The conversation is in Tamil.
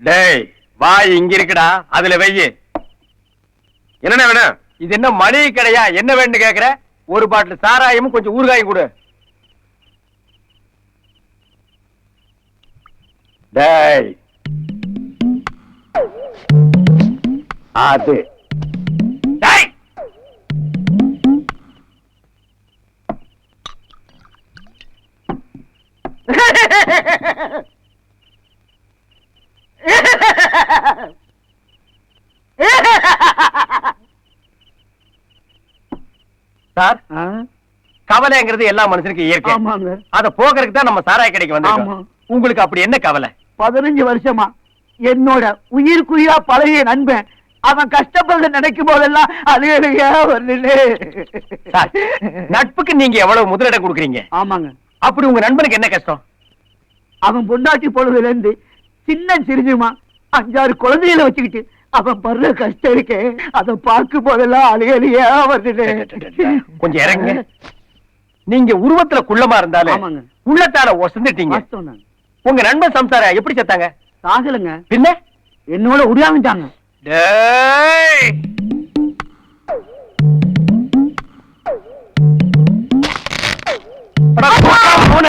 டேய் வாய் இங்க இருக்குடா, அதுல வெய்யு. என்ன வேணும்? இது என்ன மளிகை கடையா? என்ன வேணும்னு கேக்குற? ஒரு பாட்டில் சாராயமும் கொஞ்சம் ஊறுகாயும் கொடு. டேய் அது டேய் சார், கவலைங்கிறது எல்லா மனுஷனுக்கு இயற்கை. அத போக்குறதுக்கு தான் நம்ம சாராய கடைக்கு வந்தோம். உங்களுக்கு அப்படி என்ன கவலை? 15 வருஷமா என்னோட உயிருக்குயிரா பழகிய நண்பன் அவன் கஷ்டப்படுறத நினைக்கும் போதெல்லாம் அழுகையா வருது. நட்புக்கு நீங்க எவ்வளவு முதலிடம் கொடுக்குறீங்க? ஆமாங்க. அப்படி உங்க நண்பனுக்கு என்ன கஷ்டம்? அவன் பொண்டாட்டி பொழுதுல இருந்து சின்ன சிரிஞ்சுமா 5-6 குழந்தைகளை வச்சுக்கிட்டு அவன் படுற கஷ்டம் இருக்கே, அதை பார்க்கும் போதெல்லாம் அழுகையா வருது. கொஞ்சம் இறங்க. நீங்க உருவத்துல குள்ளமா இருந்தாலும் உள்ளத்தால ஒசந்துட்டீங்க. உங்க நண்பன் சம்சார எப்படி செத்தாங்க? சாகலங்க, பின்ன என்னோட உருவாங்கிட்டாங்க.